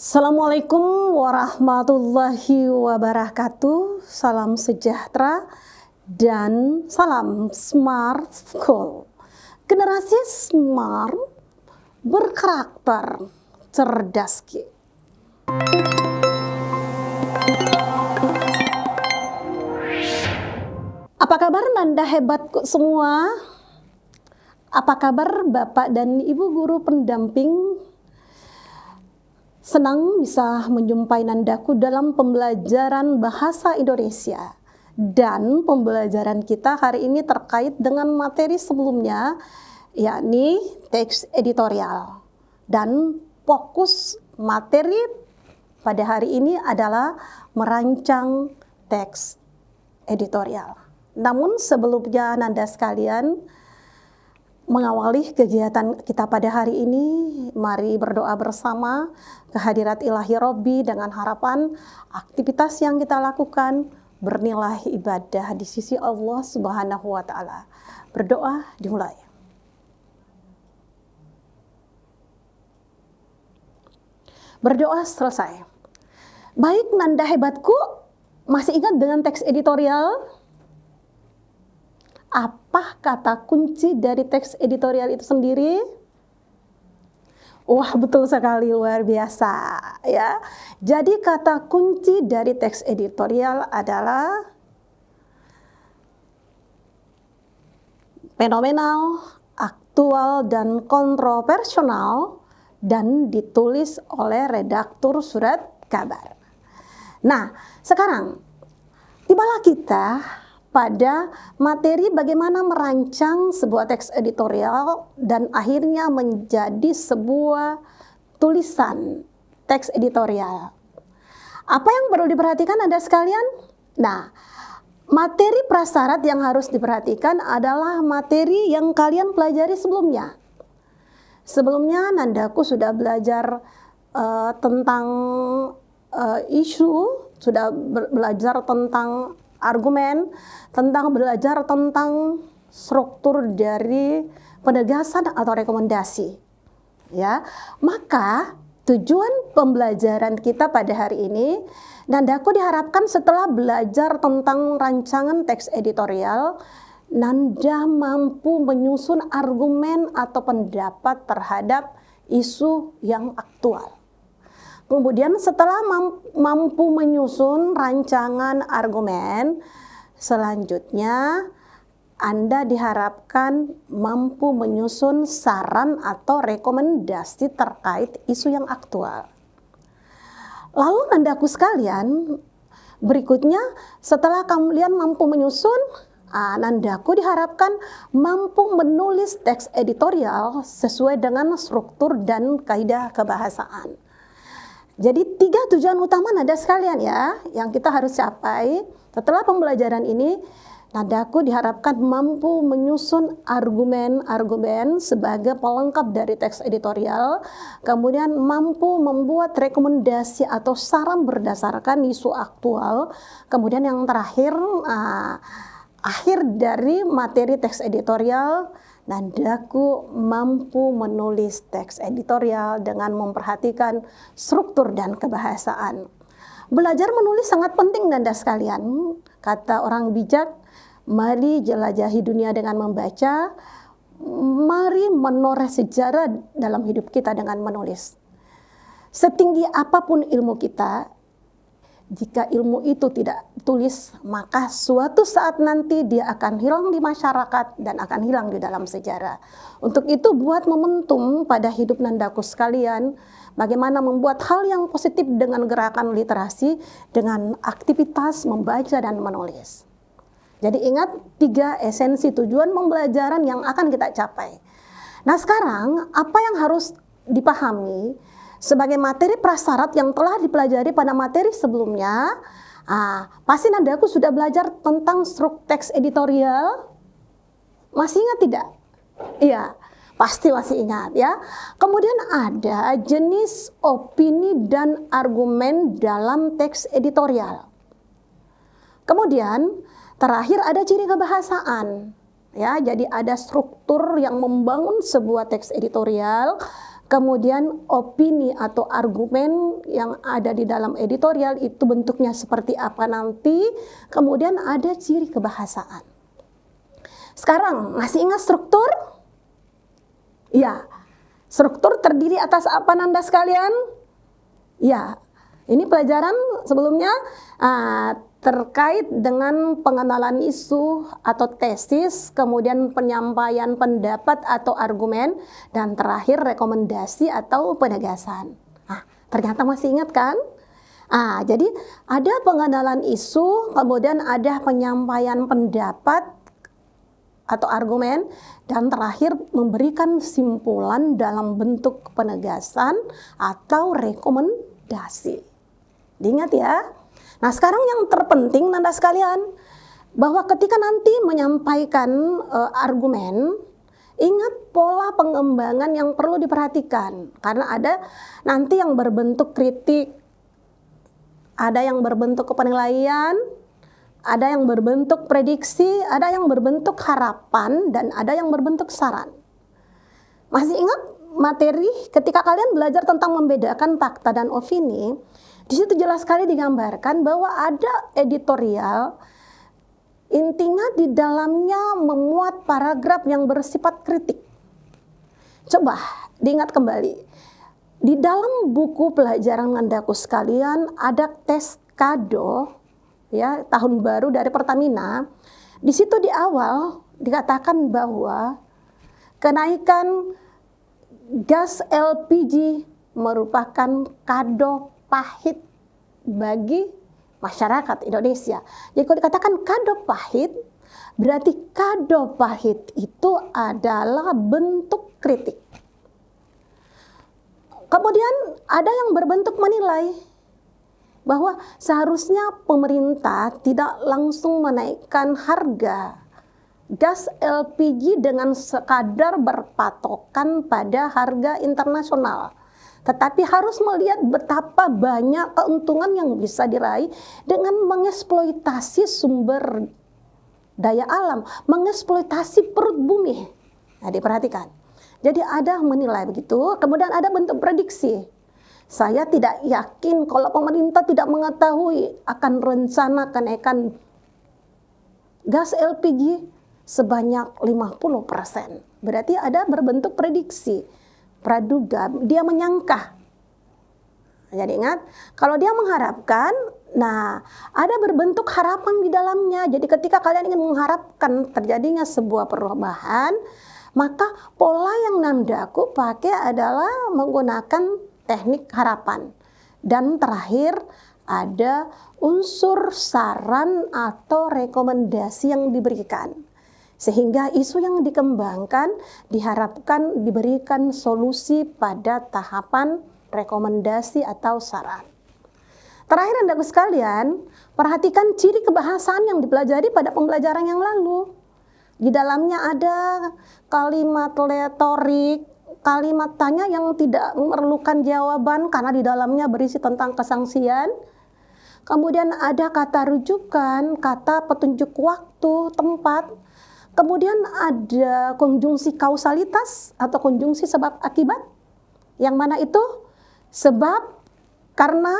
Assalamualaikum warahmatullahi wabarakatuh. Salam sejahtera dan salam Smart School. Generasi smart berkarakter cerdas. Apa kabar Nanda hebatku semua? Apa kabar Bapak dan Ibu guru pendamping? Senang bisa menjumpai Nandaku dalam pembelajaran bahasa Indonesia. Dan pembelajaran kita hari ini terkait dengan materi sebelumnya, yakni teks editorial. Dan fokus materi pada hari ini adalah merancang teks editorial. Namun sebelumnya Nanda sekalian, mengawali kegiatan kita pada hari ini, mari berdoa bersama kehadirat ilahi Robbi dengan harapan aktivitas yang kita lakukan bernilai ibadah di sisi Allah Subhanahu wa Ta'ala. Berdoa dimulai. Berdoa selesai. Baik Nanda hebatku, masih ingat dengan teks editorial? Apa kata kunci dari teks editorial itu sendiri? Wah, betul sekali, luar biasa ya. Jadi kata kunci dari teks editorial adalah fenomenal, aktual, dan kontroversial, dan ditulis oleh redaktur surat kabar. Nah, sekarang tibalah kita pada materi bagaimana merancang sebuah teks editorial dan akhirnya menjadi sebuah tulisan teks editorial. Apa yang perlu diperhatikan Anda sekalian? Nah, materi prasyarat yang harus diperhatikan adalah materi yang kalian pelajari sebelumnya. Sebelumnya Nandaku sudah belajar tentang isu, sudah belajar tentang argumen, tentang belajar tentang struktur dari penegasan atau rekomendasi. Ya, maka tujuan pembelajaran kita pada hari ini, Nandaku diharapkan setelah belajar tentang rancangan teks editorial, Nanda mampu menyusun argumen atau pendapat terhadap isu yang aktual. Kemudian setelah mampu menyusun rancangan argumen, selanjutnya Anda diharapkan mampu menyusun saran atau rekomendasi terkait isu yang aktual. Lalu Nandaku sekalian, berikutnya setelah kalian mampu menyusun, Nandaku diharapkan mampu menulis teks editorial sesuai dengan struktur dan kaidah kebahasaan. Jadi 3 tujuan utama Nanda sekalian ya, yang kita harus capai setelah pembelajaran ini. Nandaku diharapkan mampu menyusun argumen-argumen sebagai pelengkap dari teks editorial, kemudian mampu membuat rekomendasi atau saran berdasarkan isu aktual, kemudian yang terakhir, akhir dari materi teks editorial, Nandaku mampu menulis teks editorial dengan memperhatikan struktur dan kebahasaan. Belajar menulis sangat penting Nanda sekalian. Kata orang bijak, mari jelajahi dunia dengan membaca, mari menoreh sejarah dalam hidup kita dengan menulis. Setinggi apapun ilmu kita, jika ilmu itu tidak tulis, maka suatu saat nanti dia akan hilang di masyarakat dan akan hilang di dalam sejarah. Untuk itu buat momentum pada hidup Nandaku sekalian, bagaimana membuat hal yang positif dengan gerakan literasi, dengan aktivitas membaca dan menulis. Jadi ingat 3 esensi tujuan pembelajaran yang akan kita capai. Nah sekarang apa yang harus dipahami sebagai materi prasyarat yang telah dipelajari pada materi sebelumnya? Pasti Nandaku sudah belajar tentang struktur teks editorial. Masih ingat tidak? Iya, pasti masih ingat ya. Kemudian ada jenis opini dan argumen dalam teks editorial. Kemudian terakhir ada ciri kebahasaan. Ya, jadi ada struktur yang membangun sebuah teks editorial. kemudian opini atau argumen yang ada di dalam editorial itu bentuknya seperti apa nanti, kemudian ada ciri kebahasaan. Sekarang masih ingat struktur? Ya, struktur terdiri atas apa Nanda sekalian? Ya, ini pelajaran sebelumnya terkait dengan pengenalan isu atau tesis, kemudian penyampaian pendapat atau argumen, dan terakhir rekomendasi atau penegasan. Ternyata masih ingat kan? Jadi ada pengenalan isu, kemudian ada penyampaian pendapat atau argumen, dan terakhir memberikan simpulan dalam bentuk penegasan atau rekomendasi. Diingat ya. Nah, sekarang yang terpenting Nanda sekalian, bahwa ketika nanti menyampaikan argumen, ingat pola pengembangan yang perlu diperhatikan. Karena ada nanti yang berbentuk kritik, ada yang berbentuk penilaian, ada yang berbentuk prediksi, ada yang berbentuk harapan, dan ada yang berbentuk saran. Masih ingat materi ketika kalian belajar tentang membedakan fakta dan opini? Di situ jelas sekali digambarkan bahwa ada editorial, intinya di dalamnya memuat paragraf yang bersifat kritik. Coba diingat kembali, di dalam buku pelajaran Nandaku sekalian ada tes kado, ya, tahun baru dari Pertamina. Di situ di awal dikatakan bahwa kenaikan gas LPG merupakan kado pahit bagi masyarakat Indonesia. Jadi kalau dikatakan kado pahit, berarti kado pahit itu adalah bentuk kritik. Kemudian ada yang berbentuk menilai bahwa seharusnya pemerintah tidak langsung menaikkan harga gas LPG dengan sekadar berpatokan pada harga internasional, tetapi harus melihat betapa banyak keuntungan yang bisa diraih dengan mengeksploitasi sumber daya alam, mengeksploitasi perut bumi. Nah, diperhatikan. Jadi ada menilai begitu, kemudian ada bentuk prediksi. Saya tidak yakin kalau pemerintah tidak mengetahui akan rencana kenaikan gas LPG sebanyak 50%. Berarti ada berbentuk prediksi. Praduga, dia menyangka. Jadi ingat, kalau dia mengharapkan, nah ada berbentuk harapan di dalamnya. Jadi ketika kalian ingin mengharapkan terjadinya sebuah perubahan, maka pola yang Nandaku pakai adalah menggunakan teknik harapan. Dan terakhir ada unsur saran atau rekomendasi yang diberikan. Sehingga isu yang dikembangkan diharapkan diberikan solusi pada tahapan rekomendasi atau saran. Terakhir Nandaku sekalian, perhatikan ciri kebahasaan yang dipelajari pada pembelajaran yang lalu. Di dalamnya ada kalimat retorik, kalimat tanya yang tidak memerlukan jawaban karena di dalamnya berisi tentang kesangsian. Kemudian ada kata rujukan, kata petunjuk waktu, tempat. Kemudian ada konjungsi kausalitas atau konjungsi sebab akibat. Yang mana itu? Sebab, karena,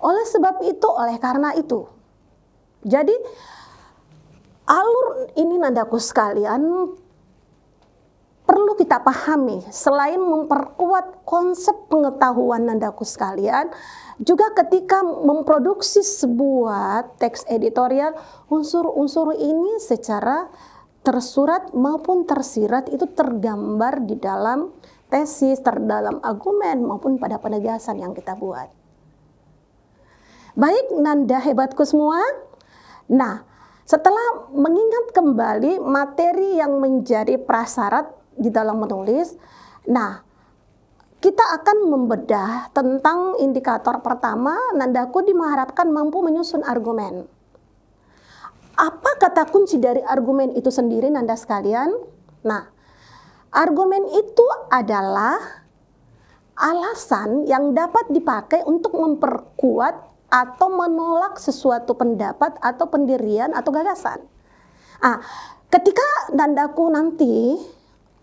oleh sebab itu, oleh karena itu. Jadi alur ini Nandaku sekalian perlu kita pahami. Selain memperkuat konsep pengetahuan Nandaku sekalian, juga ketika memproduksi sebuah teks editorial, unsur-unsur ini secara tersurat maupun tersirat itu tergambar di dalam tesis, terdalam argumen maupun pada penegasan yang kita buat. Baik Nanda hebatku semua. Nah, setelah mengingat kembali materi yang menjadi prasyarat di dalam menulis, nah kita akan membedah tentang indikator pertama. Nandaku diharapkan mampu menyusun argumen. Apa kata kunci dari argumen itu sendiri Nanda sekalian? Nah, argumen itu adalah alasan yang dapat dipakai untuk memperkuat atau menolak sesuatu pendapat atau pendirian atau gagasan. Ketika Nandaku nanti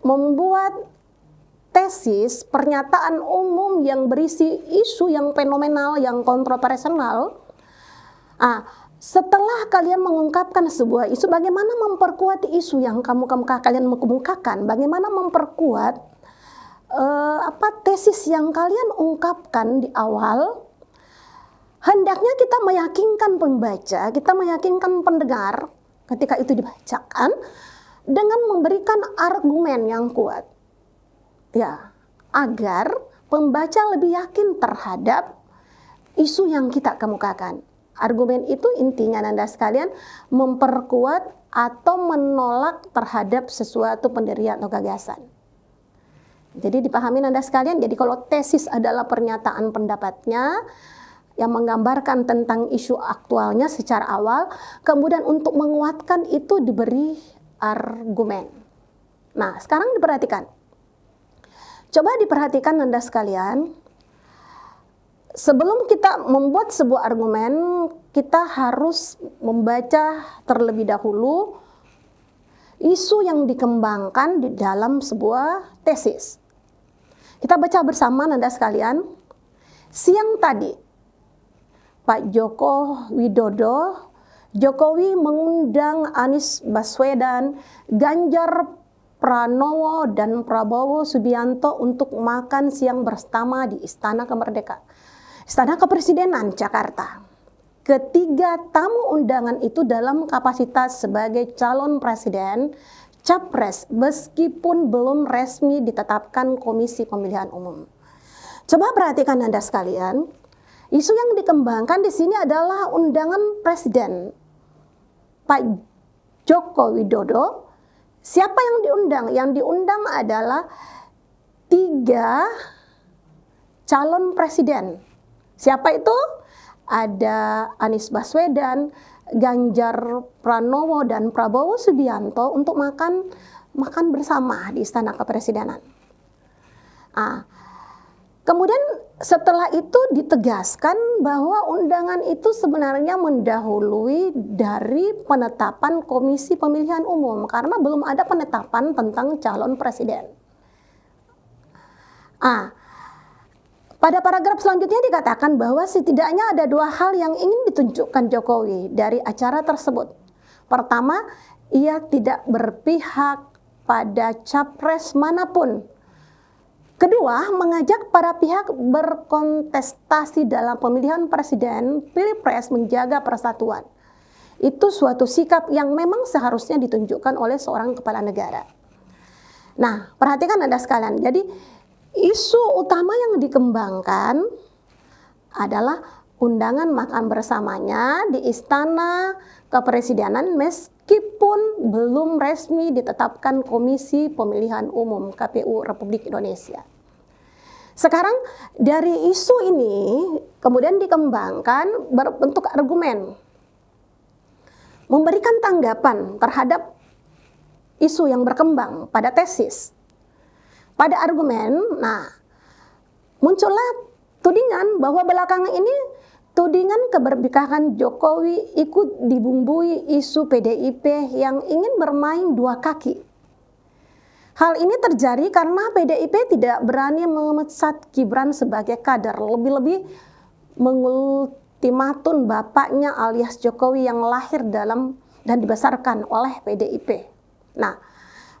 membuat tesis, pernyataan umum yang berisi isu yang fenomenal, yang kontroversial. Setelah kalian mengungkapkan sebuah isu, bagaimana memperkuat isu yang kalian kemukakan, bagaimana memperkuat tesis yang kalian ungkapkan di awal. Hendaknya kita meyakinkan pembaca, kita meyakinkan pendengar ketika itu dibacakan dengan memberikan argumen yang kuat. Ya, agar pembaca lebih yakin terhadap isu yang kita kemukakan. Argumen itu intinya Nanda sekalian memperkuat atau menolak terhadap sesuatu pendirian atau gagasan. Jadi dipahami Nanda sekalian, jadi kalau tesis adalah pernyataan pendapatnya yang menggambarkan tentang isu aktualnya secara awal, kemudian untuk menguatkan itu diberi argumen. Nah, sekarang diperhatikan. Coba diperhatikan Nanda sekalian, sebelum kita membuat sebuah argumen, kita harus membaca terlebih dahulu isu yang dikembangkan di dalam sebuah tesis. Kita baca bersama Nanda sekalian. Siang tadi, Pak Joko Widodo, Jokowi mengundang Anies Baswedan, Ganjar Pranowo, dan Prabowo Subianto untuk makan siang bersama di Istana Kepresidenan Jakarta. Ketiga tamu undangan itu dalam kapasitas sebagai calon presiden, capres, meskipun belum resmi ditetapkan Komisi Pemilihan Umum. Coba perhatikan Anda sekalian, isu yang dikembangkan di sini adalah undangan presiden Pak Joko Widodo. Siapa yang diundang? Yang diundang adalah 3 calon presiden. Siapa itu? Ada Anies Baswedan, Ganjar Pranowo, dan Prabowo Subianto untuk makan bersama di Istana Kepresidenan. Kemudian setelah itu ditegaskan bahwa undangan itu sebenarnya mendahului dari penetapan Komisi Pemilihan Umum karena belum ada penetapan tentang calon presiden. Pada paragraf selanjutnya dikatakan bahwa setidaknya ada 2 hal yang ingin ditunjukkan Jokowi dari acara tersebut. Pertama, ia tidak berpihak pada capres manapun. Kedua, mengajak para pihak berkontestasi dalam pemilihan presiden, pilpres menjaga persatuan. Itu suatu sikap yang memang seharusnya ditunjukkan oleh seorang kepala negara. Nah, perhatikan Anda sekalian. Jadi, isu utama yang dikembangkan adalah undangan makan bersamanya di Istana Kepresidenan meskipun belum resmi ditetapkan Komisi Pemilihan Umum KPU Republik Indonesia. Sekarang dari isu ini kemudian dikembangkan berbentuk argumen, memberikan tanggapan terhadap isu yang berkembang pada tesis. Pada argumen, muncullah tudingan bahwa belakangan ini tudingan keberpihakan Jokowi ikut dibumbui isu PDIP yang ingin bermain 2 kaki. Hal ini terjadi karena PDIP tidak berani memecat Gibran sebagai kader, lebih-lebih mengultimatum bapaknya alias Jokowi yang lahir dalam dan dibesarkan oleh PDIP. Nah,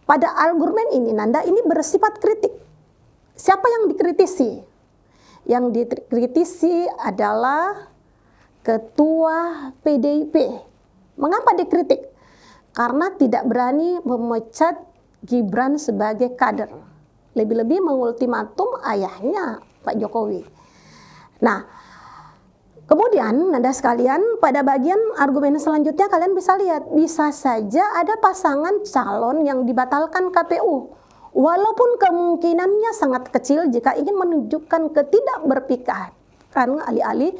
pada argumen ini Nanda ini bersifat kritik. Siapa yang dikritisi? Yang dikritisi adalah Ketua PDIP. Mengapa dikritik? Karena tidak berani memecat Gibran sebagai kader. Lebih-lebih mengultimatum ayahnya Pak Jokowi. Nah, kemudian Nanda sekalian pada bagian argumen selanjutnya kalian bisa lihat. Bisa saja ada pasangan calon yang dibatalkan KPU. Walaupun kemungkinannya sangat kecil jika ingin menunjukkan ketidakberpihakan. Karena alih-alih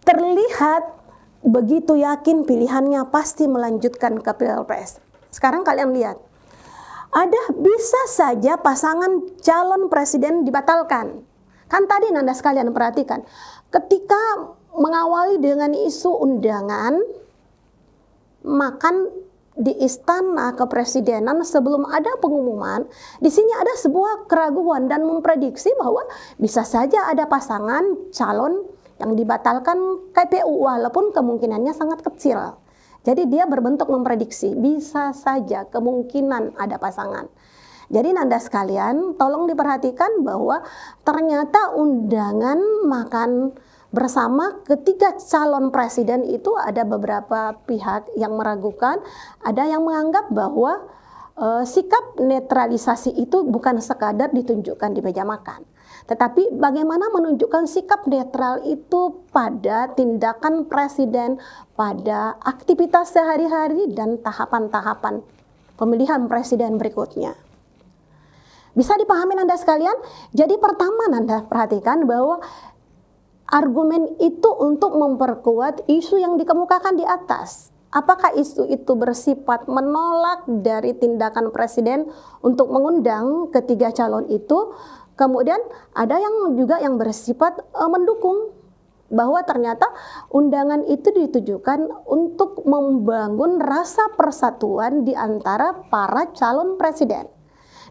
terlihat begitu yakin pilihannya pasti melanjutkan ke pilpres. Sekarang kalian lihat. Ada bisa saja pasangan calon presiden dibatalkan. Kan tadi Nanda sekalian perhatikan, ketika mengawali dengan isu undangan makan di istana kepresidenan sebelum ada pengumuman, di sini ada sebuah keraguan dan memprediksi bahwa bisa saja ada pasangan calon yang dibatalkan KPU walaupun kemungkinannya sangat kecil. Jadi dia berbentuk memprediksi, bisa saja kemungkinan ada pasangan. Jadi Nanda sekalian, tolong diperhatikan bahwa ternyata undangan makan bersama ketiga calon presiden itu ada beberapa pihak yang meragukan, ada yang menganggap bahwa sikap netralisasi itu bukan sekadar ditunjukkan di meja makan, tetapi bagaimana menunjukkan sikap netral itu pada tindakan presiden, pada aktivitas sehari-hari dan tahapan-tahapan pemilihan presiden berikutnya. Bisa dipahami Nanda sekalian? Jadi pertama Nanda perhatikan bahwa argumen itu untuk memperkuat isu yang dikemukakan di atas. Apakah isu itu bersifat menolak dari tindakan presiden untuk mengundang ketiga calon itu? Kemudian ada yang juga yang bersifat mendukung bahwa ternyata undangan itu ditujukan untuk membangun rasa persatuan di antara para calon presiden.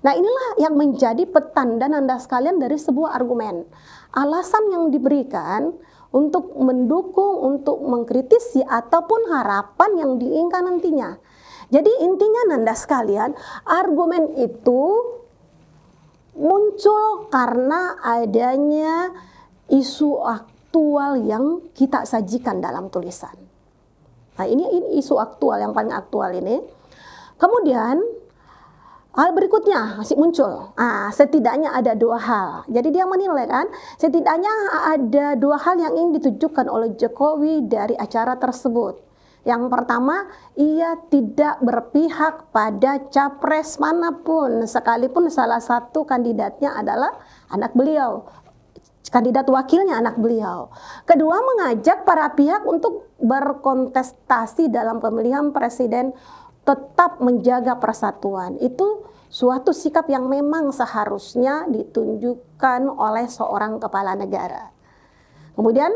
Nah, inilah yang menjadi petanda Nanda sekalian dari sebuah argumen. Alasan yang diberikan untuk mendukung, untuk mengkritisi, ataupun harapan yang diinginkan nantinya. Jadi intinya Nanda sekalian, argumen itu muncul karena adanya isu aktual yang kita sajikan dalam tulisan. Nah, ini isu aktual yang paling aktual ini. Kemudian hal berikutnya masih muncul. Setidaknya ada dua hal. Jadi dia menilai kan, setidaknya ada dua hal yang ingin ditujukan oleh Jokowi dari acara tersebut. Yang pertama, ia tidak berpihak pada capres manapun, sekalipun salah satu kandidatnya adalah anak beliau, kandidat wakilnya anak beliau. Kedua, mengajak para pihak untuk berkontestasi dalam pemilihan presiden tetap menjaga persatuan. Itu suatu sikap yang memang seharusnya ditunjukkan oleh seorang kepala negara. Kemudian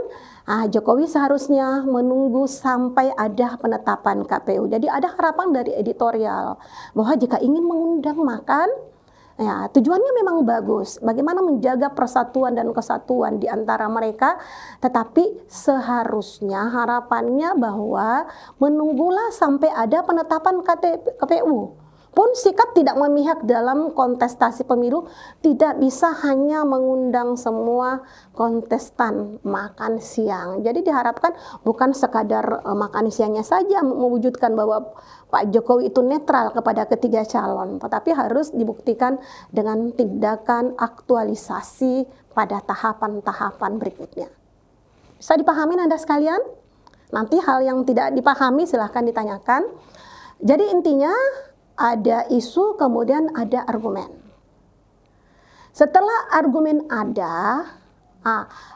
Jokowi seharusnya menunggu sampai ada penetapan KPU. Jadi ada harapan dari editorial bahwa jika ingin mengundang makan, ya, tujuannya memang bagus, bagaimana menjaga persatuan dan kesatuan di antara mereka, tetapi seharusnya harapannya bahwa menunggulah sampai ada penetapan KPU. Pun sikap tidak memihak dalam kontestasi pemilu, tidak bisa hanya mengundang semua kontestan makan siang. Jadi diharapkan bukan sekadar makan siangnya saja mewujudkan bahwa Pak Jokowi itu netral kepada ketiga calon, tetapi harus dibuktikan dengan tindakan aktualisasi pada tahapan-tahapan berikutnya. Bisa dipahami Anda sekalian? Nanti hal yang tidak dipahami silahkan ditanyakan. Jadi intinya ada isu, kemudian ada argumen. Setelah argumen ada,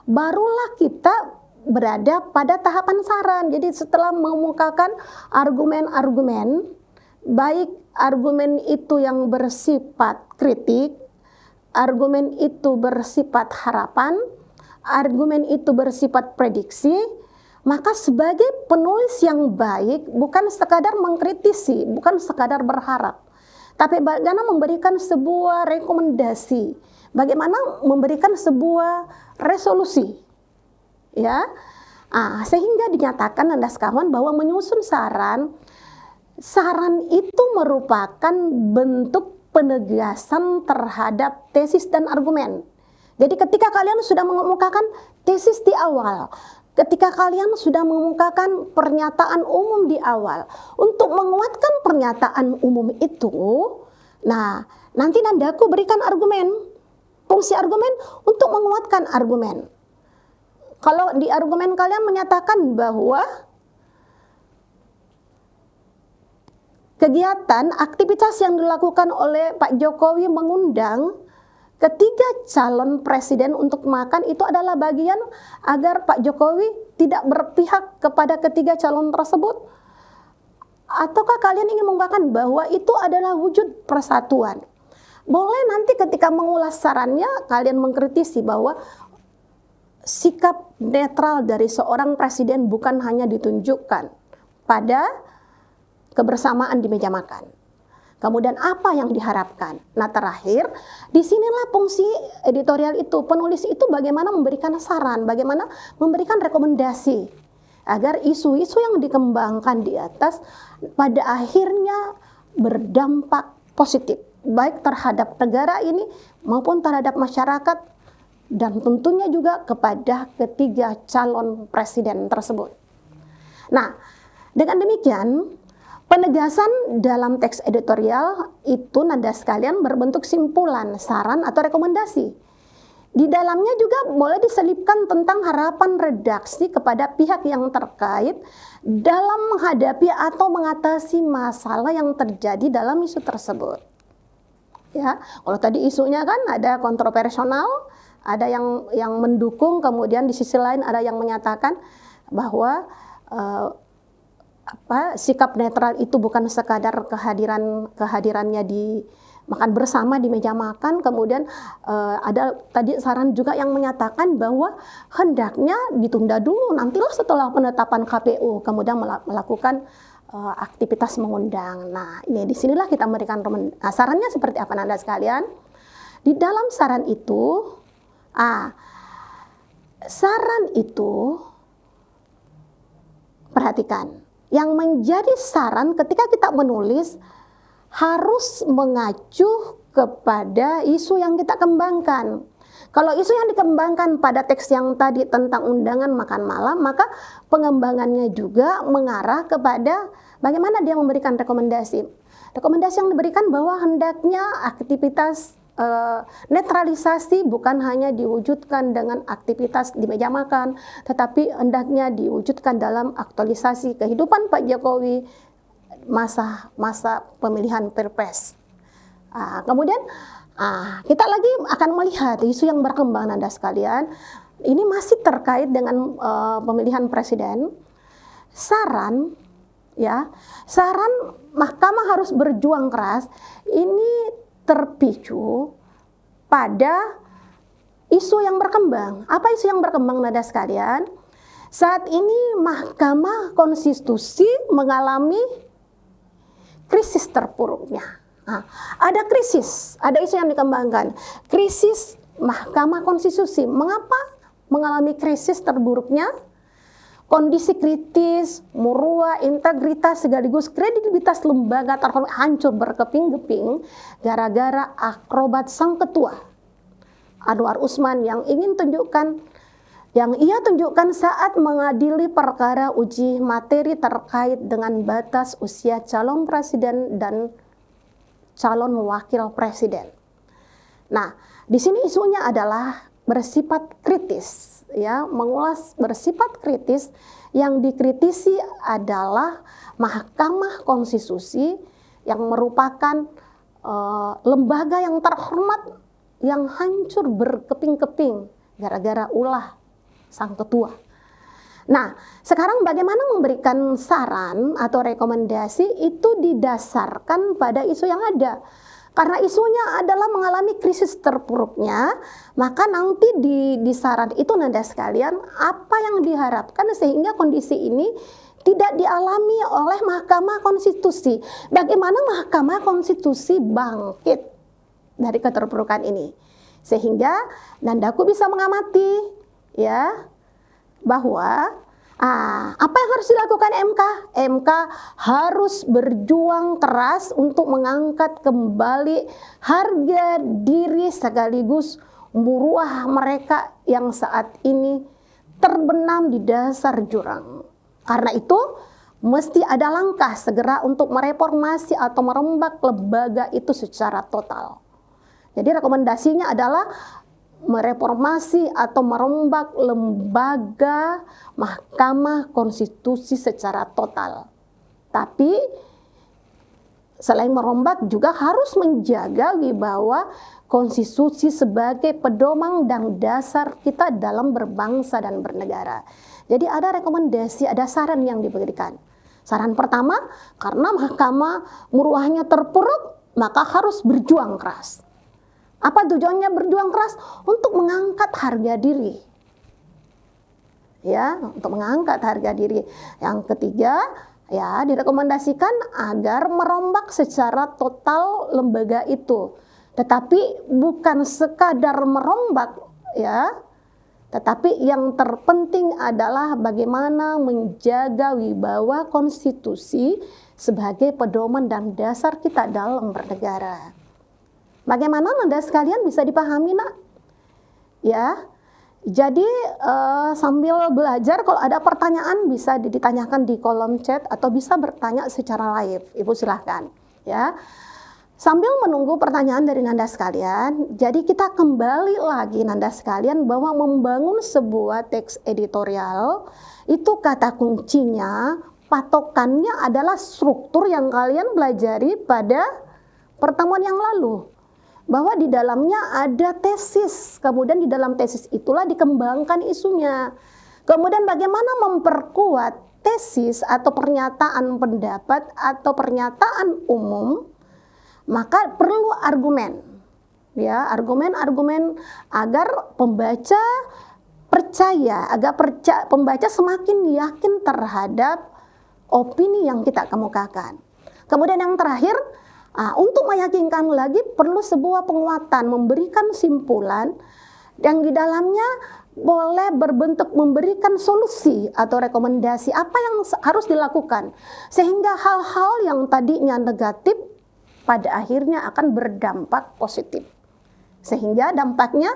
barulah kita berada pada tahapan saran. Jadi setelah mengemukakan argumen-argumen, baik argumen itu yang bersifat kritik, argumen itu bersifat harapan, argumen itu bersifat prediksi, maka sebagai penulis yang baik bukan sekadar mengkritisi, bukan sekadar berharap, tapi bagaimana memberikan sebuah rekomendasi, bagaimana memberikan sebuah resolusi, ya, sehingga dinyatakan Anda sekawan bahwa menyusun saran itu merupakan bentuk penegasan terhadap tesis dan argumen. Jadi ketika kalian sudah mengemukakan tesis di awal, ketika kalian sudah mengemukakan pernyataan umum di awal, untuk menguatkan pernyataan umum itu, nah nanti Nandaku berikan argumen, fungsi argumen untuk menguatkan argumen. Kalau di argumen kalian menyatakan bahwa kegiatan, aktivitas yang dilakukan oleh Pak Jokowi mengundang ketiga calon presiden untuk makan itu adalah bagian agar Pak Jokowi tidak berpihak kepada ketiga calon tersebut? Ataukah kalian ingin mengungkapkan bahwa itu adalah wujud persatuan? Boleh nanti ketika mengulas sarannya kalian mengkritisi bahwa sikap netral dari seorang presiden bukan hanya ditunjukkan pada kebersamaan di meja makan. Kemudian apa yang diharapkan? Nah terakhir, disinilah fungsi editorial itu, penulis itu bagaimana memberikan saran, bagaimana memberikan rekomendasi agar isu-isu yang dikembangkan di atas pada akhirnya berdampak positif, baik terhadap negara ini maupun terhadap masyarakat dan tentunya juga kepada ketiga calon presiden tersebut. Nah, dengan demikian, penegasan dalam teks editorial itu nada sekalian berbentuk simpulan, saran atau rekomendasi. Di dalamnya juga boleh diselipkan tentang harapan redaksi kepada pihak yang terkait dalam menghadapi atau mengatasi masalah yang terjadi dalam isu tersebut. Ya, kalau tadi isunya kan ada kontroversial, ada yang mendukung, kemudian di sisi lain ada yang menyatakan bahwa sikap netral itu bukan sekadar kehadirannya di makan bersama di meja makan. Kemudian ada tadi saran juga yang menyatakan bahwa hendaknya ditunda dulu, nantilah setelah penetapan KPU kemudian melakukan aktivitas mengundang. Nah, ini disinilah kita memberikan sarannya seperti apa Anda sekalian. Di dalam saran itu, perhatikan, yang menjadi saran ketika kita menulis harus mengacu kepada isu yang kita kembangkan. Kalau isu yang dikembangkan pada teks yang tadi tentang undangan makan malam, maka pengembangannya juga mengarah kepada bagaimana dia memberikan rekomendasi. Rekomendasi yang diberikan bahwa hendaknya aktivitas netralisasi bukan hanya diwujudkan dengan aktivitas di meja makan, tetapi hendaknya diwujudkan dalam aktualisasi kehidupan Pak Jokowi masa pemilihan Pilpres. Kemudian kita lagi akan melihat isu yang berkembang Anda sekalian. Ini masih terkait dengan pemilihan presiden. Saran Mahkamah harus berjuang keras. Ini terpicu pada isu yang berkembang. Apa isu yang berkembang Anda sekalian? Saat ini Mahkamah Konstitusi mengalami krisis terpuruknya. Ada krisis, ada isu yang dikembangkan. Krisis Mahkamah Konstitusi. Mengapa mengalami krisis terburuknya? Kondisi kritis, muruah, integritas, sekaligus kredibilitas lembaga terhormat hancur berkeping-keping gara-gara akrobat sang ketua Anwar Usman yang ia tunjukkan saat mengadili perkara uji materi terkait dengan batas usia calon presiden dan calon wakil presiden. Nah, di sini isunya adalah bersifat kritis, mengulas bersifat kritis. Yang dikritisi adalah Mahkamah Konstitusi yang merupakan lembaga yang terhormat yang hancur berkeping-keping gara-gara ulah sang ketua. Nah, sekarang bagaimana memberikan saran atau rekomendasi itu didasarkan pada isu yang ada. Karena isunya adalah mengalami krisis terpuruknya, maka nanti di saran itu Anda sekalian, apa yang diharapkan sehingga kondisi ini tidak dialami oleh Mahkamah Konstitusi. Bagaimana Mahkamah Konstitusi bangkit dari keterpurukan ini. Sehingga Nandaku bisa mengamati bahwa apa yang harus dilakukan MK? MK harus berjuang keras untuk mengangkat kembali harga diri sekaligus muruah mereka yang saat ini terbenam di dasar jurang. Karena itu mesti ada langkah segera untuk mereformasi atau merombak lembaga itu secara total. Jadi rekomendasinya adalah mereformasi atau merombak lembaga Mahkamah Konstitusi secara total. Tapi selain merombak juga harus menjaga wibawa konstitusi sebagai pedoman dan dasar kita dalam berbangsa dan bernegara. Jadi ada rekomendasi, ada saran yang diberikan. Saran pertama, karena mahkamah muruahnya terpuruk, maka harus berjuang keras. Apa tujuannya berjuang keras? Untuk mengangkat harga diri. Untuk mengangkat harga diri. Yang ketiga, Ya, direkomendasikan agar merombak secara total lembaga itu. Tetapi bukan sekadar merombak ya, tetapi yang terpenting adalah bagaimana menjaga wibawa konstitusi sebagai pedoman dan dasar kita dalam bernegara. Bagaimana Anda sekalian bisa dipahami nak? Ya. Jadi sambil belajar kalau ada pertanyaan bisa ditanyakan di kolom chat atau bisa bertanya secara live. Ibu silahkan ya. Sambil menunggu pertanyaan dari Nanda sekalian, jadi kita kembali lagi Nanda sekalian bahwa membangun sebuah teks editorial itu kata kuncinya, patokannya adalah struktur yang kalian pelajari pada pertemuan yang lalu. Bahwa di dalamnya ada tesis, kemudian di dalam tesis itulah dikembangkan isunya. Kemudian bagaimana memperkuat tesis atau pernyataan pendapat atau pernyataan umum, maka perlu argumen. Ya, argumen-argumen agar pembaca percaya, agar pembaca semakin yakin terhadap opini yang kita kemukakan. Kemudian yang terakhir, untuk meyakinkan lagi perlu sebuah penguatan, memberikan simpulan yang di dalamnya boleh berbentuk memberikan solusi atau rekomendasi apa yang harus dilakukan. Sehingga hal-hal yang tadinya negatif pada akhirnya akan berdampak positif. Sehingga dampaknya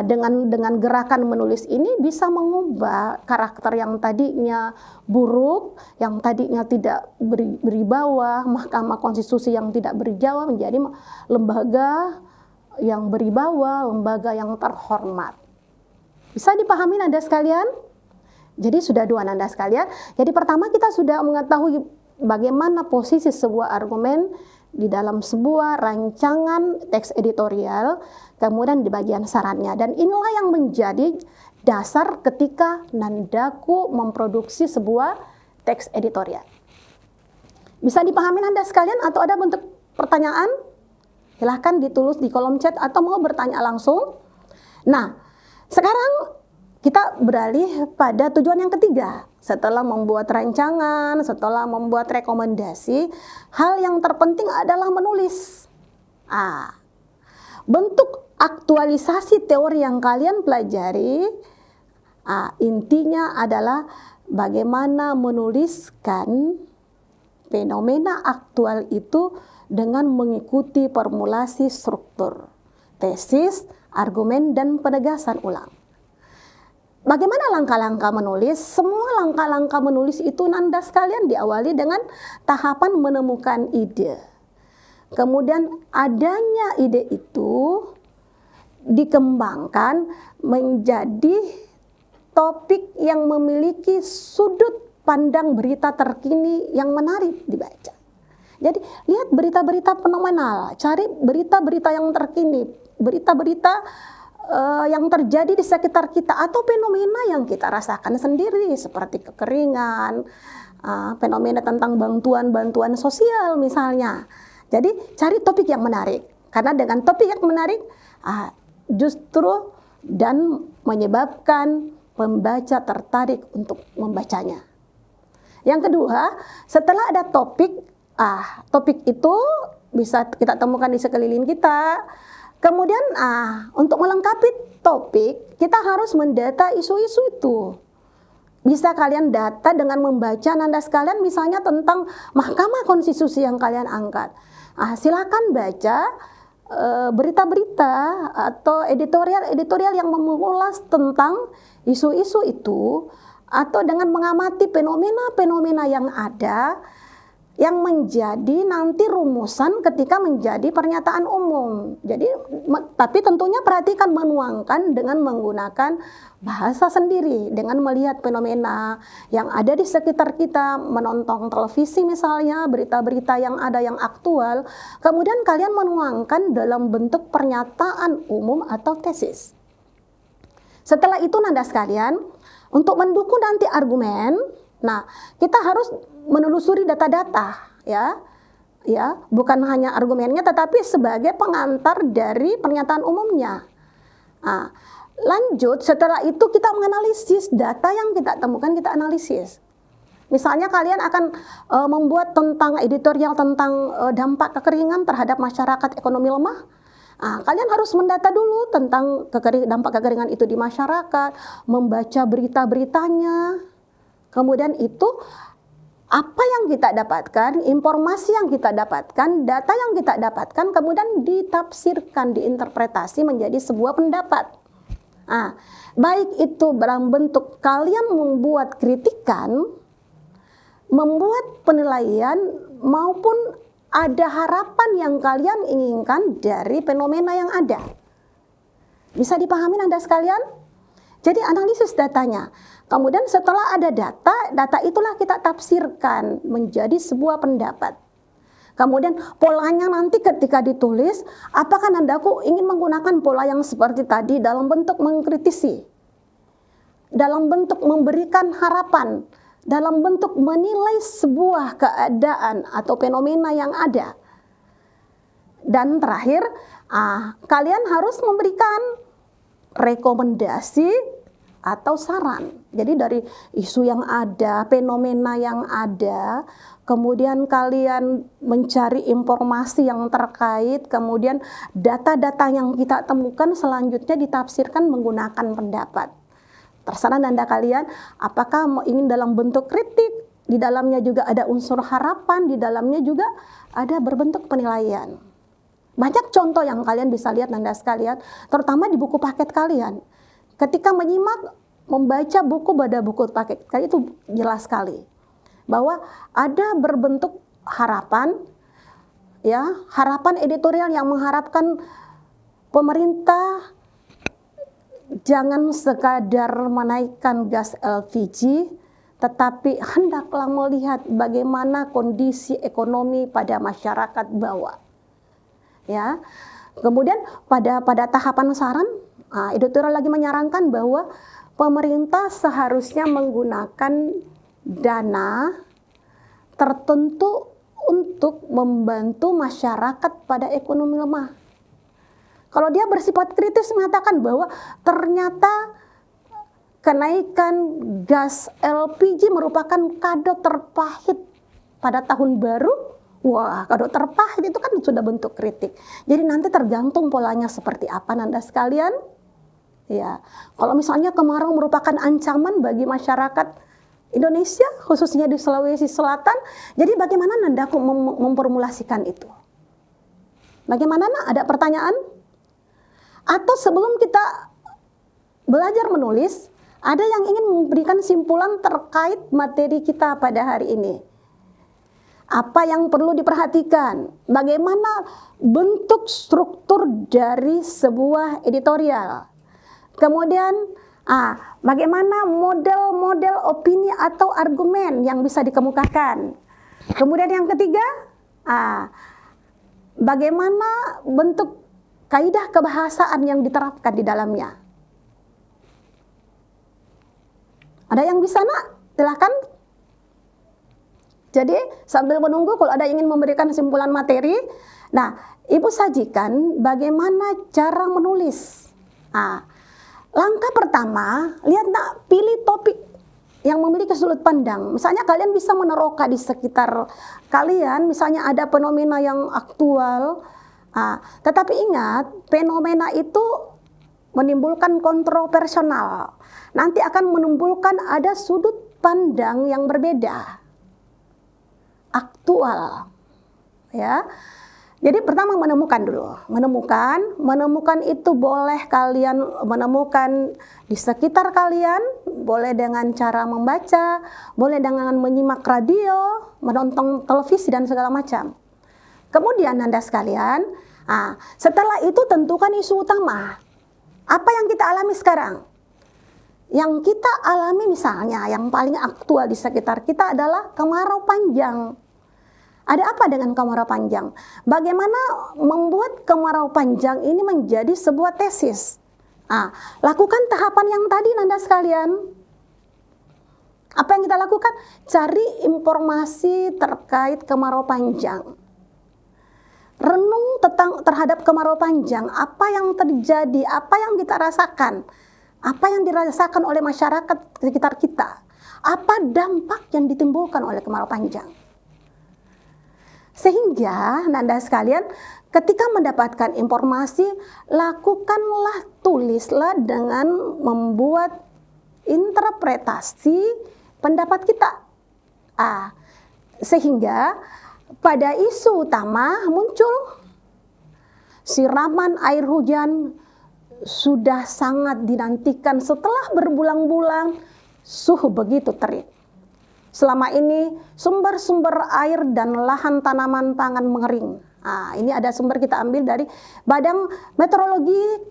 dengan gerakan menulis ini bisa mengubah karakter yang tadinya buruk, yang tadinya tidak beribawa, Mahkamah Konstitusi yang tidak beribawa menjadi lembaga yang beribawa, lembaga yang terhormat. Bisa dipahami Nanda sekalian? Jadi sudah dua Nanda sekalian. Jadi pertama kita sudah mengetahui bagaimana posisi sebuah argumen di dalam sebuah rancangan teks editorial, kemudian di bagian sarannya. Dan inilah yang menjadi dasar ketika Nandaku memproduksi sebuah teks editorial. Bisa dipahami Nanda sekalian atau ada bentuk pertanyaan? Silahkan ditulis di kolom chat atau mau bertanya langsung. Nah, sekarang kita beralih pada tujuan yang ketiga. Setelah membuat rancangan, setelah membuat rekomendasi, hal yang terpenting adalah menulis. Bentuk aktualisasi teori yang kalian pelajari, intinya adalah bagaimana menuliskan fenomena aktual itu dengan mengikuti formulasi struktur, tesis, argumen, dan penegasan ulang. Bagaimana langkah-langkah menulis? Semua langkah-langkah menulis itu Nanda sekalian diawali dengan tahapan menemukan ide. Kemudian adanya ide itu dikembangkan menjadi topik yang memiliki sudut pandang berita terkini yang menarik dibaca. Jadi lihat berita-berita fenomenal, cari berita-berita yang terkini, berita-berita yang terjadi di sekitar kita atau fenomena yang kita rasakan sendiri seperti kekeringan, fenomena tentang bantuan-bantuan sosial misalnya. Jadi cari topik yang menarik, karena dengan topik yang menarik justru dan menyebabkan pembaca tertarik untuk membacanya. Yang kedua, setelah ada topik, topik itu bisa kita temukan di sekeliling kita. Kemudian untuk melengkapi topik, kita harus mendata isu-isu itu. Bisa kalian data dengan membaca Nanda sekalian misalnya tentang Mahkamah Konstitusi yang kalian angkat. Silakan baca berita-berita atau editorial yang mengulas tentang isu-isu itu, atau dengan mengamati fenomena-fenomena yang ada yang menjadi nanti rumusan ketika menjadi pernyataan umum. Jadi, tapi tentunya perhatikan menuangkan dengan menggunakan bahasa sendiri, dengan melihat fenomena yang ada di sekitar kita, menonton televisi misalnya, berita-berita yang ada yang aktual, kemudian kalian menuangkan dalam bentuk pernyataan umum atau tesis. Setelah itu Nanda sekalian, untuk mendukung nanti argumen, kita harus menelusuri data-data ya, bukan hanya argumennya tetapi sebagai pengantar dari pernyataan umumnya. Lanjut setelah itu kita menganalisis data yang kita temukan, kita analisis. Misalnya kalian akan membuat tentang editorial tentang dampak kekeringan terhadap masyarakat ekonomi lemah. Kalian harus mendata dulu tentang dampak kekeringan itu di masyarakat, membaca berita-beritanya. Kemudian itu apa yang kita dapatkan, informasi yang kita dapatkan, data yang kita dapatkan, kemudian ditafsirkan, diinterpretasi menjadi sebuah pendapat. Baik itu dalam bentuk kalian membuat kritikan, membuat penilaian, maupun ada harapan yang kalian inginkan dari fenomena yang ada. Bisa dipahami Anda sekalian? Jadi analisis datanya. Kemudian setelah ada data itulah kita tafsirkan menjadi sebuah pendapat. Kemudian polanya nanti ketika ditulis, apakah Nandaku ingin menggunakan pola yang seperti tadi dalam bentuk mengkritisi, dalam bentuk memberikan harapan, dalam bentuk menilai sebuah keadaan atau fenomena yang ada. Dan terakhir, kalian harus memberikan rekomendasi atau saran. Jadi dari isu yang ada, fenomena yang ada, kemudian kalian mencari informasi yang terkait, kemudian data-data yang kita temukan selanjutnya ditafsirkan menggunakan pendapat. Terserah Anda kalian, apakah mau ingin dalam bentuk kritik, di dalamnya juga ada unsur harapan, di dalamnya juga ada berbentuk penilaian. Banyak contoh yang kalian bisa lihat Anda sekalian, terutama di buku paket kalian. Ketika menyimak, membaca buku pada buku paket kalian itu jelas sekali bahwa ada berbentuk harapan, ya, harapan editorial yang mengharapkan pemerintah jangan sekadar menaikkan gas LPG, tetapi hendaklah melihat bagaimana kondisi ekonomi pada masyarakat bawah. Ya, kemudian pada tahapan saran, editorial lagi menyarankan bahwa pemerintah seharusnya menggunakan dana tertentu untuk membantu masyarakat pada ekonomi lemah. Kalau dia bersifat kritis mengatakan bahwa ternyata kenaikan gas LPG merupakan kado terpahit pada tahun baru. Wah, kado terpahit itu kan sudah bentuk kritik. Jadi nanti tergantung polanya seperti apa Anda sekalian. Ya, kalau misalnya kemarau merupakan ancaman bagi masyarakat Indonesia, khususnya di Sulawesi Selatan, jadi bagaimana Nandaku memformulasikan itu? Bagaimana Ada pertanyaan? Atau sebelum kita belajar menulis, ada yang ingin memberikan simpulan terkait materi kita pada hari ini? Apa yang perlu diperhatikan? Bagaimana bentuk struktur dari sebuah editorial? Kemudian, bagaimana model-model opini atau argumen yang bisa dikemukakan? Kemudian yang ketiga, bagaimana bentuk kaidah kebahasaan yang diterapkan di dalamnya? Ada yang bisa Silahkan. Jadi sambil menunggu kalau ada yang ingin memberikan kesimpulan materi, Ibu sajikan bagaimana cara menulis. Langkah pertama, lihat pilih topik yang memiliki sudut pandang. Misalnya kalian bisa meneroka di sekitar kalian, misalnya ada fenomena yang aktual. Tetapi ingat, fenomena itu menimbulkan kontroversial. Nanti akan menimbulkan ada sudut pandang yang berbeda. Aktual. Ya. Jadi pertama menemukan dulu, menemukan itu boleh kalian menemukan di sekitar kalian, boleh dengan cara membaca, boleh dengan menyimak radio, menonton televisi dan segala macam. Kemudian Anda sekalian, setelah itu tentukan isu utama. Apa yang kita alami sekarang? Yang kita alami misalnya yang paling aktual di sekitar kita adalah kemarau panjang. Ada apa dengan kemarau panjang? Bagaimana membuat kemarau panjang ini menjadi sebuah tesis? Lakukan tahapan yang tadi Anda sekalian. Apa yang kita lakukan? Cari informasi terkait kemarau panjang. Renung terhadap kemarau panjang. Apa yang terjadi? Apa yang kita rasakan? Apa yang dirasakan oleh masyarakat sekitar kita? apa dampak yang ditimbulkan oleh kemarau panjang. Sehingga Nanda sekalian, ketika mendapatkan informasi, lakukanlah, tulislah dengan membuat interpretasi pendapat kita. Sehingga pada isu utama muncul siraman air hujan sudah sangat dinantikan setelah berbulan-bulan suhu begitu terik. Selama ini sumber-sumber air dan lahan tanaman pangan mengering. Ini ada sumber kita ambil dari Badan Meteorologi,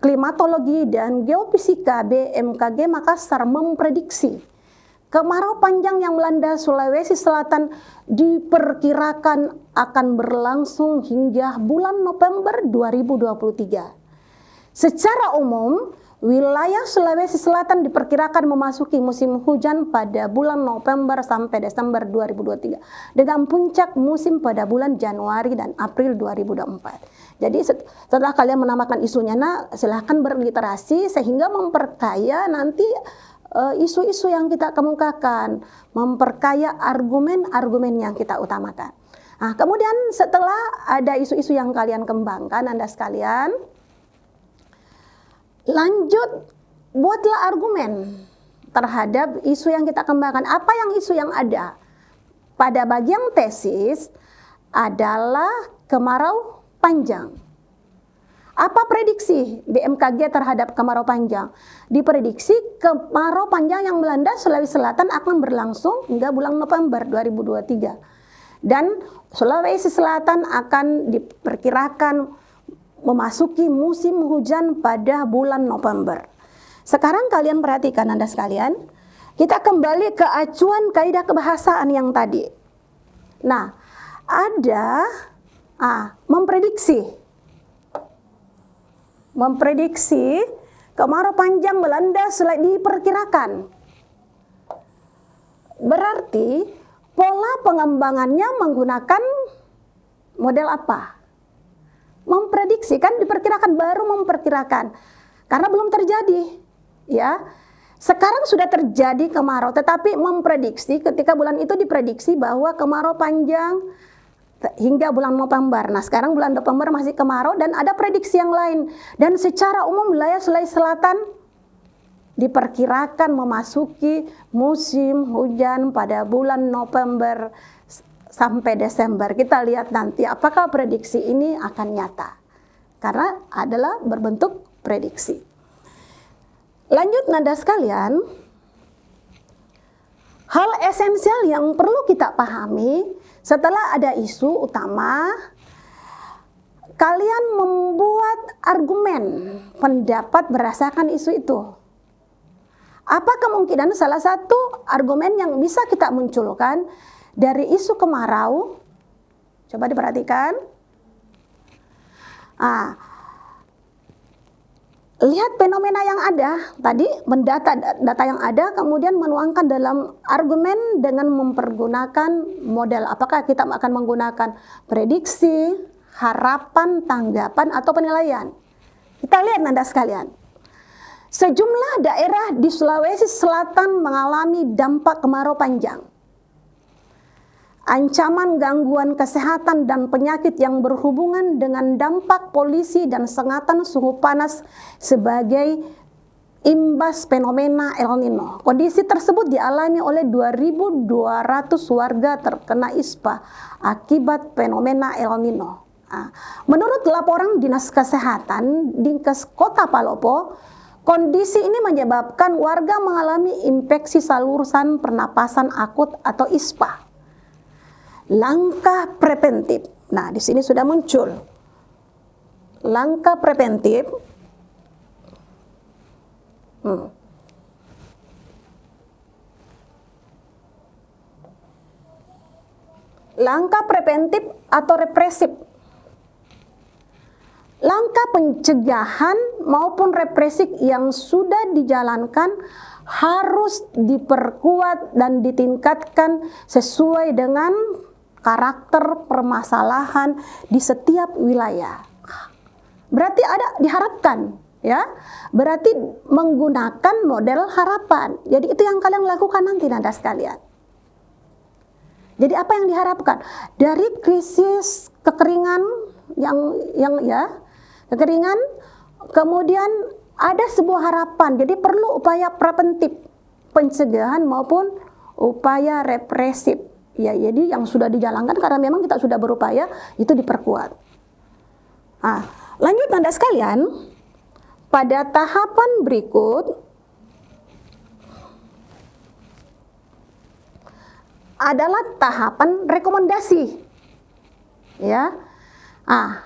Klimatologi, dan Geofisika BMKG Makassar memprediksi kemarau panjang yang melanda Sulawesi Selatan diperkirakan akan berlangsung hingga bulan November 2023. Secara umum, wilayah Sulawesi Selatan diperkirakan memasuki musim hujan pada bulan November sampai Desember 2023 dengan puncak musim pada bulan Januari dan April 2024. Jadi setelah kalian menamakan isunya, silahkan berliterasi sehingga memperkaya nanti isu-isu yang kita kemukakan, memperkaya argumen-argumen yang kita utamakan. Kemudian setelah ada isu-isu yang kalian kembangkan, Anda sekalian, lanjut, buatlah argumen terhadap isu yang kita kembangkan. Apa yang isu yang ada? Pada bagian tesis adalah kemarau panjang. Apa prediksi BMKG terhadap kemarau panjang? Diprediksi kemarau panjang yang melanda Sulawesi Selatan akan berlangsung hingga bulan November 2023. Dan Sulawesi Selatan akan diperkirakan memasuki musim hujan pada bulan November. Sekarang kalian perhatikan Anda sekalian, kita kembali ke acuan kaidah kebahasaan yang tadi. Nah, ada memprediksi kemarau panjang melanda diperkirakan. Berarti pola pengembangannya menggunakan model apa? Memprediksi, kan diperkirakan, baru memperkirakan karena belum terjadi, ya. Sekarang sudah terjadi kemarau, tetapi memprediksi ketika bulan itu diprediksi bahwa kemarau panjang hingga bulan November. Nah, sekarang bulan November masih kemarau dan ada prediksi yang lain. Dan secara umum wilayah Sulawesi Selatan diperkirakan memasuki musim hujan pada bulan November sampai Desember. Kita lihat nanti apakah prediksi ini akan nyata. Karena adalah berbentuk prediksi. Lanjut Nanda sekalian, hal esensial yang perlu kita pahami setelah ada isu utama, kalian membuat argumen pendapat berdasarkan isu itu. Apa kemungkinan salah satu argumen yang bisa kita munculkan dari isu kemarau? Coba diperhatikan. Lihat fenomena yang ada tadi, data yang ada, kemudian menuangkan dalam argumen dengan mempergunakan model. Apakah kita akan menggunakan prediksi, harapan, tanggapan, atau penilaian? Kita lihat Anda sekalian. Sejumlah daerah di Sulawesi Selatan mengalami dampak kemarau panjang. Ancaman gangguan kesehatan dan penyakit yang berhubungan dengan dampak polusi dan sengatan suhu panas sebagai imbas fenomena El Nino. Kondisi tersebut dialami oleh 2.200 warga terkena ispa akibat fenomena El Nino. Menurut laporan Dinas Kesehatan Dinkes Kota Palopo, kondisi ini menyebabkan warga mengalami infeksi saluran pernapasan akut atau ispa. Langkah preventif. Nah, di sini sudah muncul langkah preventif. Langkah preventif atau represif. Langkah pencegahan maupun represif yang sudah dijalankan harus diperkuat dan ditingkatkan sesuai dengan karakter permasalahan di setiap wilayah. Berarti diharapkan Ya, berarti menggunakan model harapan. Jadi itu yang kalian lakukan nanti Nanda sekalian. Jadi apa yang diharapkan dari krisis kekeringan kekeringan, kemudian ada sebuah harapan. Jadi perlu upaya preventif, pencegahan maupun upaya represif. Ya, jadi yang sudah dijalankan karena memang kita sudah berupaya itu diperkuat. Nah, lanjut Nanda sekalian, pada tahapan berikut adalah tahapan rekomendasi. Ya.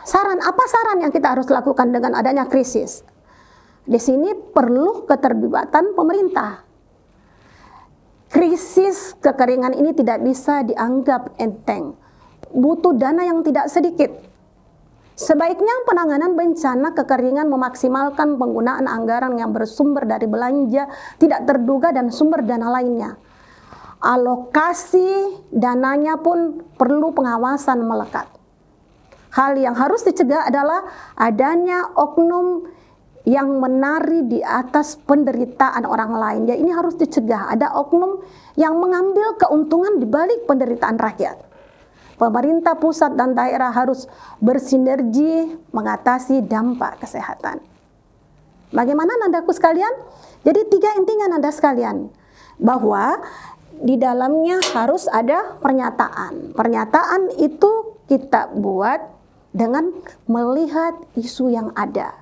Saran, apa saran yang kita harus lakukan dengan adanya krisis? Di sini perlu keterlibatan pemerintah. Krisis kekeringan ini tidak bisa dianggap enteng. Butuh dana yang tidak sedikit. Sebaiknya penanganan bencana kekeringan memaksimalkan penggunaan anggaran yang bersumber dari belanja tidak terduga dan sumber dana lainnya. Alokasi dananya pun perlu pengawasan melekat. Hal yang harus dicegah adalah adanya oknum yang menari di atas penderitaan orang lain. Ya, ini harus dicegah. Ada oknum yang mengambil keuntungan di balik penderitaan rakyat. Pemerintah pusat dan daerah harus bersinergi mengatasi dampak kesehatan. Bagaimana Nandaku sekalian? Jadi 3 intinya Nanda sekalian, bahwa di dalamnya harus ada pernyataan. Pernyataan itu kita buat dengan melihat isu yang ada.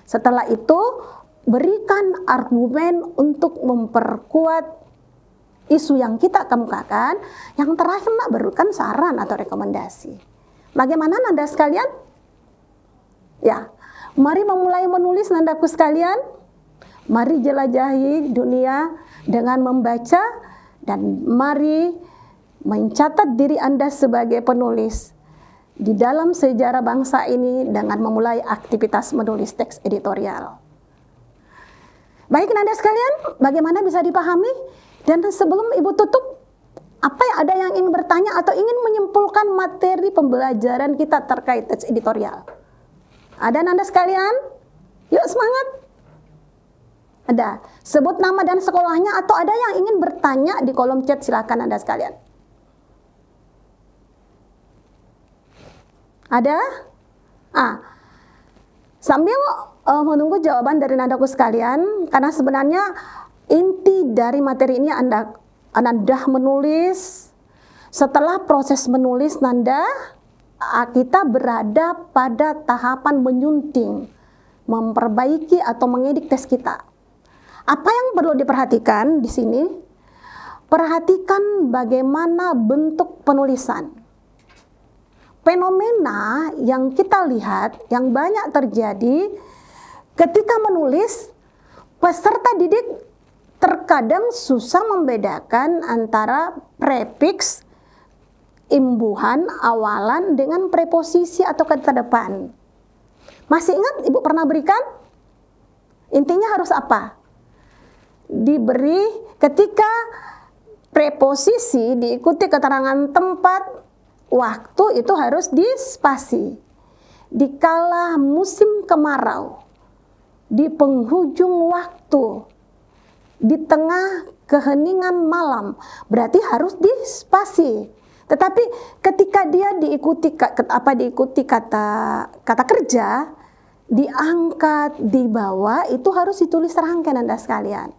Setelah itu berikan argumen untuk memperkuat isu yang kita kemukakan. Yang terakhir berikan saran atau rekomendasi. Bagaimana Nanda sekalian? Ya, mari memulai menulis Nandaku sekalian. Mari jelajahi dunia dengan membaca dan mari mencatat diri Anda sebagai penulis di dalam sejarah bangsa ini dengan memulai aktivitas menulis teks editorial. Baik Nanda sekalian, bagaimana bisa dipahami? Dan sebelum Ibu tutup, apa ada yang ingin bertanya atau ingin menyimpulkan materi pembelajaran kita terkait teks editorial? Ada Nanda sekalian? Yuk semangat! Ada. Sebut nama dan sekolahnya atau ada yang ingin bertanya di kolom chat, silakan Anda sekalian. Ada? Sambil menunggu jawaban dari Nandaku sekalian, karena sebenarnya inti dari materi ini Anda menulis. Setelah proses menulis Nanda, kita berada pada tahapan menyunting, memperbaiki atau mengedit tes kita. Apa yang perlu diperhatikan di sini? Perhatikan bagaimana bentuk penulisan. Fenomena yang kita lihat, yang banyak terjadi ketika menulis, peserta didik terkadang susah membedakan antara prefiks, imbuhan, awalan dengan preposisi atau kata depan. Masih ingat Ibu pernah berikan? Intinya harus apa? Diberi ketika preposisi diikuti keterangan tempat, waktu itu harus dispasi. Dikala musim kemarau, di penghujung waktu, di tengah keheningan malam, berarti harus dispasi. Tetapi ketika dia diikuti kata kerja, diangkat, dibawa, itu harus ditulis serangkaian Anda sekalian.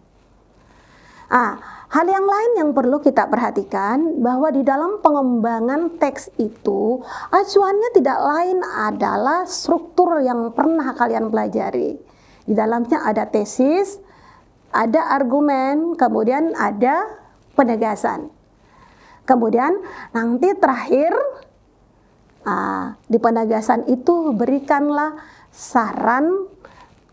Hal yang lain yang perlu kita perhatikan bahwa di dalam pengembangan teks itu acuannya tidak lain adalah struktur yang pernah kalian pelajari. Di dalamnya ada tesis, ada argumen, kemudian ada penegasan. Kemudian nanti terakhir di penegasan itu berikanlah saran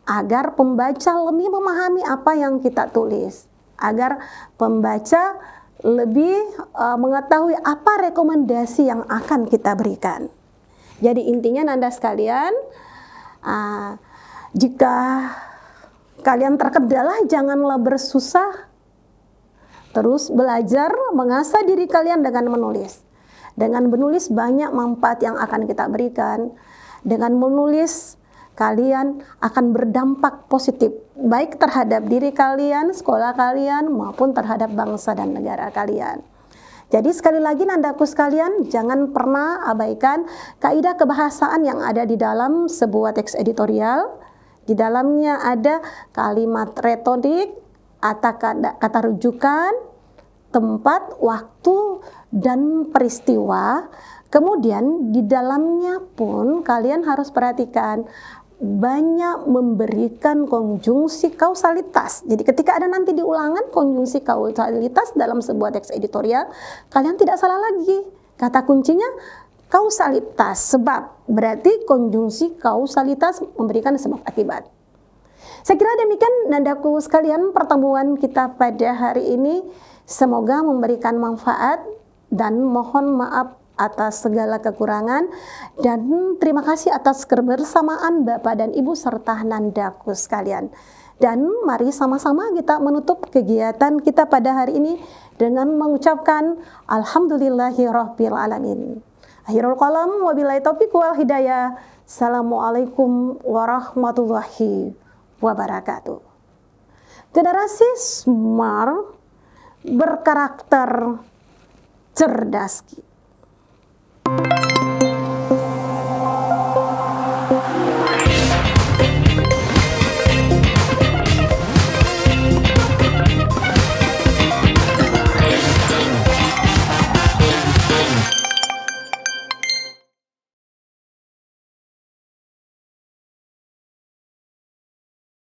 agar pembaca lebih memahami apa yang kita tulis, agar pembaca lebih mengetahui apa rekomendasi yang akan kita berikan. Jadi intinya Nanda sekalian, jika kalian terkendala, janganlah bersusah, terus belajar mengasah diri kalian dengan menulis. Dengan menulis banyak manfaat yang akan kita berikan. Dengan menulis kalian akan berdampak positif baik terhadap diri kalian, sekolah kalian, maupun terhadap bangsa dan negara kalian. Jadi sekali lagi Nandaku sekalian, jangan pernah abaikan kaidah kebahasaan yang ada di dalam sebuah teks editorial. Di dalamnya ada kalimat retorik, kata rujukan, tempat, waktu, dan peristiwa. Kemudian di dalamnya pun kalian harus perhatikan banyak memberikan konjungsi kausalitas. Jadi ketika ada nanti di ulangan konjungsi kausalitas dalam sebuah teks editorial, kalian tidak salah lagi. Kata kuncinya kausalitas, sebab. Berarti konjungsi kausalitas memberikan sebab akibat. Saya kira demikian Nandaku sekalian pertemuan kita pada hari ini. Semoga memberikan manfaat dan mohon maaf atas segala kekurangan, dan terima kasih atas kebersamaan Bapak dan Ibu serta Nandaku sekalian. Dan mari sama-sama kita menutup kegiatan kita pada hari ini dengan mengucapkan Alhamdulillahirabbil alamin. Akhirul qalam wabillahi taufiq wal hidayah. Assalamualaikum warahmatullahi wabarakatuh. Generasi smart berkarakter cerdas.